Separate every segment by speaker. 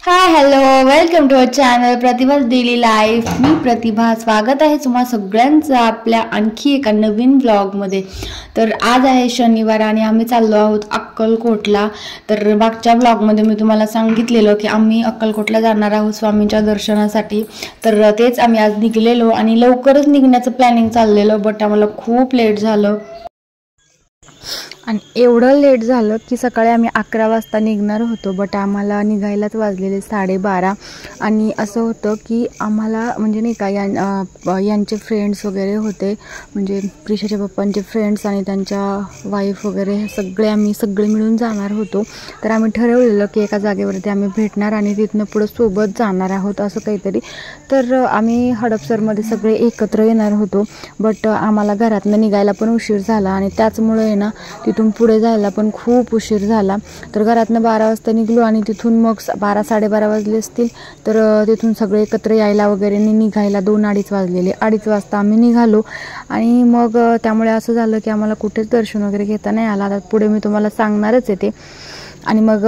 Speaker 1: High hello welcome to our channel Pratibha's daily life. मी प्रतिभा, स्वागत आहे तुम्हा सगळ्यांचं आपल्या आणखी एका नवीन ब्लॉगमध्ये। तर आज आहे शनिवार आणि आम्ही चाललो आहोत अक्कलकोटला। तर मागच्या ब्लॉगमध्ये मी तुम्हाला सांगितलेलं की आम्ही अक्कलकोटला जाणार आहोत स्वामींच्या दर्शनासाठी। तर तेच आम्ही आज निघलेलो आणि लवकरच निघण्याचं प्लॅनिंग चाललेलं, बट आम्हाला खूप लेट झालं आणि एवढं लेट झालं की सकाळी आम्ही 11 वाजता निघणार होतो, बट आम्हाला निघायलाच वाजलेले 12:30। आणि असं होतं की आम्हाला म्हणजे नाही का यांचे फ्रेंड्स वगैरे होते, म्हणजे प्रिशाच्या पप्पांचे फ्रेंड्स आणि त्यांच्या वाईफ वगैरे आम्ही सगळे मिळून जाणार होतो। तर आम्ही ठरवलेलं की एका जागेवरती आम्ही भेटणार आणि तिथनं पुढं सोबत जाणार आहोत असं काहीतरी। तर आम्ही हडपसरमध्ये सगळे एकत्र येणार होतो, बट आम्हाला घरातनं निघायला पण उशीर झाला आणि त्याचमुळे आहे ना तिथून पुढे जायला पण खूप उशीर झाला। तर घरातनं 12 वाजता निघलो आणि तिथून मग 12-12:30 वाजले असतील। तर तिथून सगळे एकत्र यायला वगैरे निघायला 2-2:30 वाजलेले। 2:30 वाजता आम्ही निघालो आणि मग त्यामुळे असं झालं की आम्हाला कुठेच दर्शन वगैरे घेता नाही आला। आता पुढे मी तुम्हाला सांगणारच आहे ते। आणि मग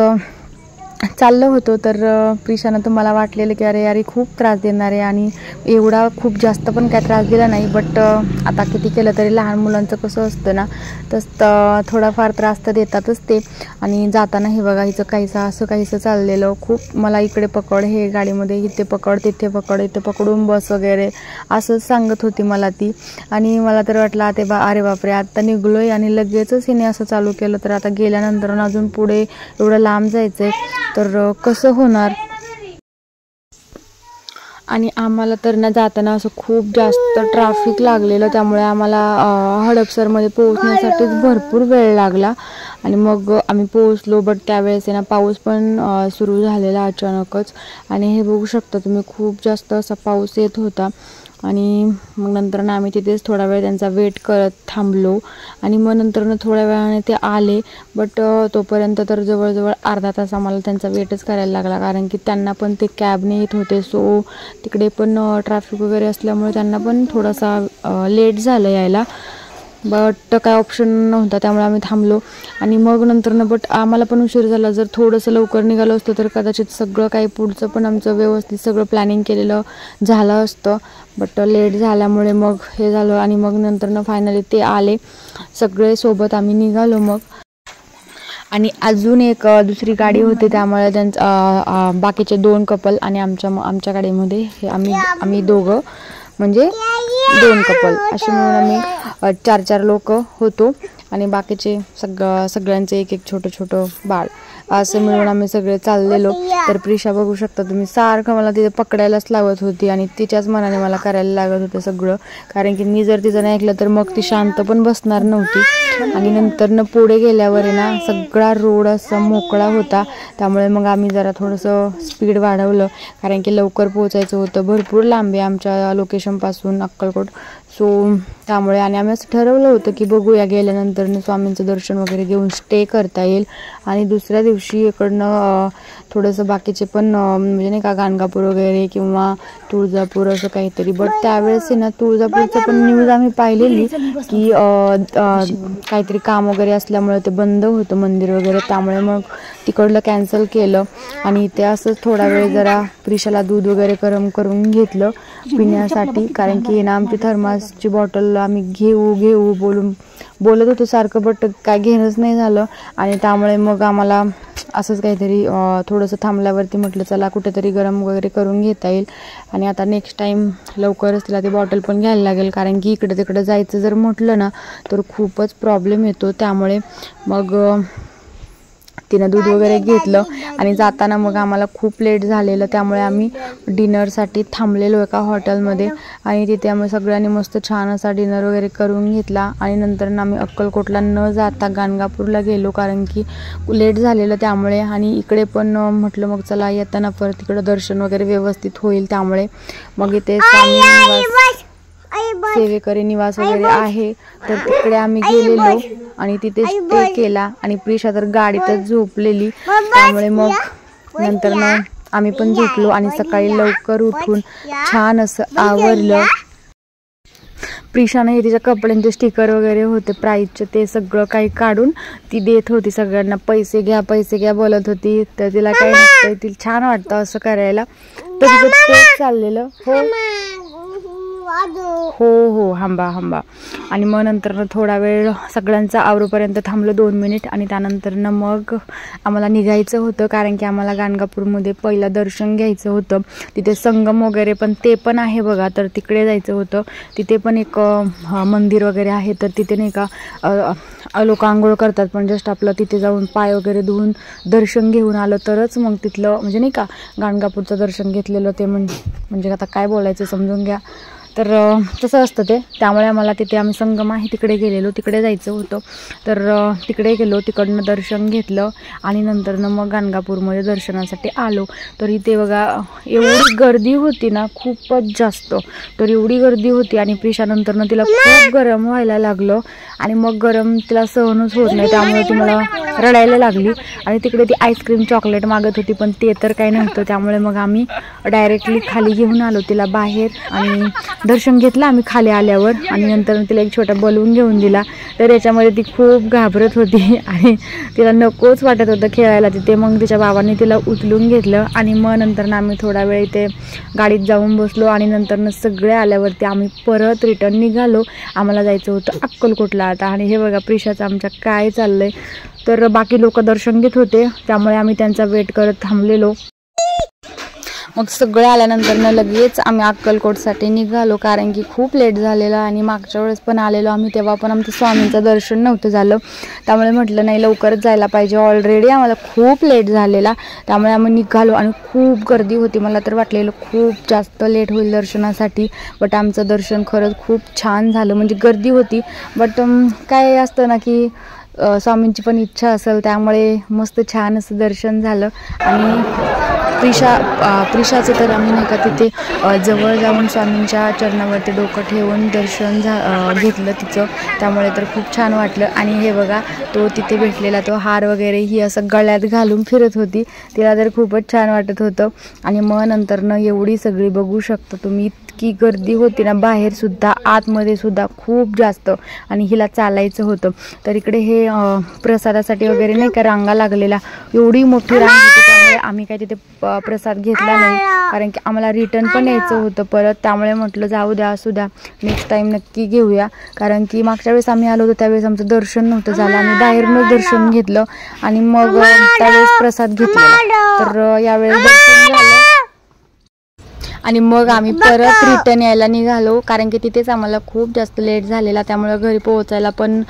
Speaker 1: चाललो होतो तर प्रिशानं तर मला वाटलेलं की अरे यार खूप त्रास देणार आहे, आणि एवढा खूप जास्त पण काय त्रास दिला नाही, बट आता किती केलं तरी लहान मुलांचं कसं असतं ना, तसं थोडाफार त्रास तर देतातच ते। आणि जाताना हे बघा हिचं काहीसं चाललेलं, खूप मला इकडे पकड, हे गाडीमध्ये इथे पकड, तिथे पकड, इथे पकडून बस वगैरे असंच सांगत होती मला ती। आणि मला तर वाटलं अरे बापरे आता निघलोय आणि लगेचच हिने असं चालू केलं, तर आता गेल्यानंतर अजून पुढे एवढं लांब जायचंय तर कसं होणार। आणि आम्हाला तर ना जाताना असं खूप जास्त ट्रॅफिक लागलेलं, त्यामुळे आम्हाला हडपसरमध्ये पोहोचण्यासाठीच भरपूर वेळ लागला। आणि मग आम्ही पोहोचलो, बट त्यावेळेस आहे ना पाऊस पण सुरू झालेला अचानकच। आणि हे बघू शकता तुम्ही, खूप जास्त असा पाऊस येत होता। आणि मग नंतर ना आम्ही तिथेच थोडा वेळ त्यांचा वेट करत थांबलो आणि मग नंतर थोड्या वेळाने ते आले, बट तोपर्यंत तर जवळजवळ अर्धा तास आम्हाला त्यांचा वेटच करायला लागला, कारण की त्यांना पण ते कॅबने येत होते। सो तिकडे पण ट्रॅफिक वगैरे असल्यामुळे त्यांना पण थोडासा लेट झालं यायला, बट काय ऑप्शन नव्हता, त्यामुळे आम्ही थांबलो। आणि मग बट आम्हाला पण उशीर झाला। जर थोडंसं लवकर निघालो असतो तर कदाचित सगळं काही पुढचं पण आमचं व्यवस्थित सगळं प्लॅनिंग केलेलं झालं असतं, बट लेट झाल्यामुळे मग हे झालं। आणि मग फायनली ते आले सगळे सोबत, आम्ही निघालो मग। आणि अजून एक दुसरी गाडी होती, त्यामुळे त्यांचं बाकीचे 2 कपल आणि आमच्या गाडीमध्ये हे आम्ही दोघं, म्हणजे 2 कपल असे मिळून आम्ही 4 लोक होतो। आणि बाकीचे सगळ्यांचे एक छोटं बाळ असं मिळून आम्ही सगळे चाललेलो। तर प्रिशा बघू शकता तुम्ही, सारखं मला तिथे पकडायलाच लावत होती आणि तिच्याच मनाने मला करायला लागत होतं सगळं, कारण की मी जर तिचं नाही ऐकलं तर मग ती शांत पण बसणार नव्हती। आणि नंतर पुढे गेल्यावर आहे ना सगळा रोड असा मोकळा होता, त्यामुळे मग आम्ही जरा थोडंसं स्पीड वाढवलं, कारण की लवकर पोहोचायचं होतं। भरपूर लांब आहे आमच्या लोकेशनपासून अक्कलकोट, सो त्यामुळे। आणि आम्ही असं ठरवलं होतं की बघूया गेल्यानंतर स्वामींचं दर्शन वगैरे घेऊन स्टे करता येईल, आणि दुसऱ्या दिवशी इकडनं थोडंसं बाकीचे पण म्हणजे नाही का गाणगापूर वगैरे किंवा तुळजापूर असं काहीतरी। बट त्यावेळेस आहे ना तुळजापूरचं पण न्यूज आम्ही पाहिलेली की काहीतरी काम वगैरे असल्यामुळे ते बंद होतं मंदिर वगैरे, त्यामुळे मग तिकडलं कॅन्सल केलं। आणि ते असंच थोडा वेळ जरा प्रिशाला दूध वगैरे गरम करून घेतलं पिण्यासाठी, कारण की ना आमची थर्मासची बॉटल आम्ही घेऊ बोलत होतो सारखं, बट काय घेणंच नाही झालं। आणि त्यामुळे मग आम्हाला असंच काहीतरी थोडंसं थांबल्यावरती म्हटलं चला कुठेतरी गरम वगैरे करून घेता येईल। आणि आता नेक्स्ट टाईम लवकरच तिला ती बॉटल पण घ्यायला लागेल, कारण की इकडे तिकडे जायचं जर म्हटलं ना तर खूपच प्रॉब्लेम येतो। त्यामुळे मग तिनं दूध वगैरे घेतलं आणि जाताना मग आम्हाला खूप लेट झालेलं, त्यामुळे आम्ही डिनरसाठी थांबलेलो एका हॉटेलमध्ये। आणि तिथे आम्ही सगळ्यांनी मस्त छान असा डिनर वगैरे करून घेतला। आणि नंतर आम्ही अक्कलकोटला न जाता गाणगापूरला गेलो, कारण की लेट झालेलं त्यामुळे। आणि इकडे पण म्हटलं मग चला येताना परत तिकडं दर्शन वगैरे व्यवस्थित होईल, त्यामुळे मग इथे सेवेकरी निवास वगैरे आहे, तर तिकडे आम्ही गेलेलो आणि तिथे स्टे केला। आणि प्रिशा तर गाडीतच झोपलेली, त्यामुळे मग नंतर आम्ही पण झोपलो आणि सकाळी लवकर उठून छान असं आवरलं। प्रिशाने तिच्या कपड्यांचे स्टिकर वगैरे होते प्राईजचे ते सगळं काही काढून ती देत होती सगळ्यांना. पैसे घ्या बोलत होती. तर तिला काही नसतं, तिला छान वाटतं असं करायला. तर तिचं तेच चाललेलं. हो हंबा. आणि मग नंतर थोडा वेळ सगळ्यांचा आवरूपर्यंत थांबलो 2 मिनिट. आणि त्यानंतर मग आम्हाला निघायचं होतं, कारण की आम्हाला गाणगापूरमध्ये पहिलं दर्शन घ्यायचं होतं. तिथे संगम वगैरे पण ते पण आहे बघा, तर तिकडे जायचं होतं. तिथे पण एक मंदिर वगैरे आहे, तर तिथे नाही का लोक आंघोळ करतात, पण जस्ट आपलं तिथे जाऊन पाय वगैरे धुवून दर्शन घेऊन आलं तरच मग तिथलं म्हणजे नाही का गाणगापूरचं दर्शन घेतलेलं ते म्हणजे आता काय बोलायचं समजून घ्या. तर तसं असतं ते. त्यामुळे आम्हाला तिथे आम्ही संगम आहे तिकडे गेलेलो, तिकडे जायचं होतं. तर तिकडे गेलो, तिकडनं दर्शन घेतलं आणि नंतरनं मग गाणगापूरमध्ये दर्शनासाठी आलो. तर इथे बघा एवढी गर्दी होती ना, खूपच जास्त. तर एवढी गर्दी होती आणि प्रिशानंतरनं तिला खूप गरम व्हायला लागलं आणि मग गरम तिला सहनच होत नाही, त्यामुळे ती मला रडायला लागली. आणि तिकडे ती आईस्क्रीम चॉकलेट मागत होती, पण ते तर काही नव्हतं. त्यामुळे मग आम्ही डायरेक्टली खाली घेऊन आलो तिला बाहेर आणि दर्शन घेतलं आम्ही खाली आल्यावर. आणि नंतर तिला एक छोटा बलून घेऊन दिला. तर याच्यामध्ये ती खूप घाबरत होती आणि तिला नकोच वाटत होतं खेळायला तिथे. मग तिच्या बाबांनी तिला उचलून घेतलं आणि मग नंतर आम्ही थोडा वेळ इथे गाडीत जाऊन बसलो. आणि नंतर सगळे आल्यावरती आम्ही परत रिटर्न निघालो. आम्हाला जायचं होतं अक्कलकोटला आता. आणि हे बघा प्रिशाचं आमच्या काय चाललंय. तर बाकी लोक दर्शन घेत होते, त्यामुळे आम्ही त्यांचा वेट करत थांबलेलो. मग सगळे आल्यानंतर लगेच आम्ही अक्कलकोटसाठी निघालो, कारण की खूप लेट झालेलं. आणि मागच्या वेळेस पण आलेलो आम्ही, तेव्हा पण आमचं स्वामींचं दर्शन नव्हतं झालं. त्यामुळे म्हटलं नाही लवकरच जायला पाहिजे, ऑलरेडी आम्हाला खूप लेट झालेला. त्यामुळे आम्ही निघालो आणि खूप गर्दी होती. मला तर वाटलेलं खूप जास्त लेट होईल दर्शनासाठी, बट आमचं दर्शन खरंच खूप छान झालं. म्हणजे गर्दी होती, बट काय असतं ना की स्वामींची पण इच्छा असेल, त्यामुळे मस्त छान असं दर्शन झालं. आणि प्रिशाचं तर आम्ही नाही का तिथे जवळ जाऊन स्वामींच्या चरणावरती डोकं ठेवून दर्शन घेतलं तिचं, त्यामुळे तर खूप छान वाटलं. आणि हे बघा तो तिथे भेटलेला तो हार वगैरे ही असं गळ्यात घालून फिरत होती, तिला तर खूपच छान वाटत होतं. आणि मग नंतरनं एवढी सगळी बघू शकता तुम्ही, इतकी गर्दी होती ना बाहेर सुद्धा, आतमध्ये सुद्धा खूप जास्त. आणि हिला चालायचं होतं, तर इकडे हे प्रसादासाठी वगैरे नाही का रांगा लागलेला, एवढी मोठी रांग होती. त्यामुळे आम्ही काय तिथे प्रसाद घेतला नाही, कारण की आम्हाला रिटर्न पण यायचं होतं परत. त्यामुळे म्हटलं जाऊ द्या असू द्या, नेक्स्ट टाईम नक्की घेऊया. कारण की मागच्या वेळेस आम्ही आलो होतो त्यावेळेस आमचं दर्शन नव्हतं झालं, आम्ही बाहेरूनच दर्शन घेतलं आणि मग त्यावेळेस प्रसाद घेतला. तर यावेळेस दर्शन झालं आणि मग आम्ही परत रिटर्न यायला निघालो, कारण की तिथेच आम्हाला खूप जास्त लेट झालेला. त्यामुळे घरी पोहोचायला पण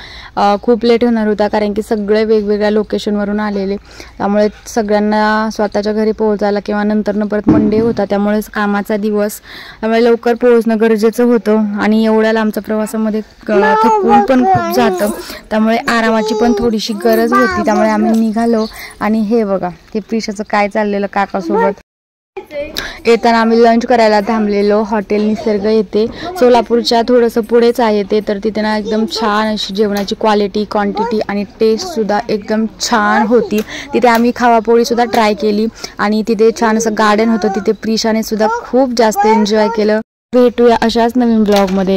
Speaker 1: खूप लेट होणार होता, कारण की सगळे वेगवेगळ्या लोकेशनवरून आलेले. त्यामुळे सगळ्यांना स्वतःच्या घरी पोहोचायला किंवा नंतरनं परत मंडे होता, त्यामुळेच कामाचा दिवस, त्यामुळे लवकर पोहोचणं गरजेचं होतं. आणि एवढ्या लांबच्या प्रवासामध्ये थकून पण खूप जातं, त्यामुळे आरामाची पण थोडीशी गरज होती. त्यामुळे आम्ही निघालो. आणि हे बघा ते प्रिशाचं काय चाललेलं काकासोबत. येताना आम्ही लंच करायला थांबलेलो हॉटेल निसर्ग येते, सोलापूरच्या थोडंसं पुढेच आहे ते. तर तिथे ना एकदम छान अशी जेवणाची क्वालिटी, क्वांटिटी आणि टेस्टसुद्धा एकदम छान होती. तिथे आम्ही खवापोळीसुद्धा ट्राय केली आणि तिथे छान असं गार्डन होतं, तिथे प्रिशाने सुद्धा खूप जास्त एन्जॉय केलं. भेटूया अशाच नवीन ब्लॉगमध्ये.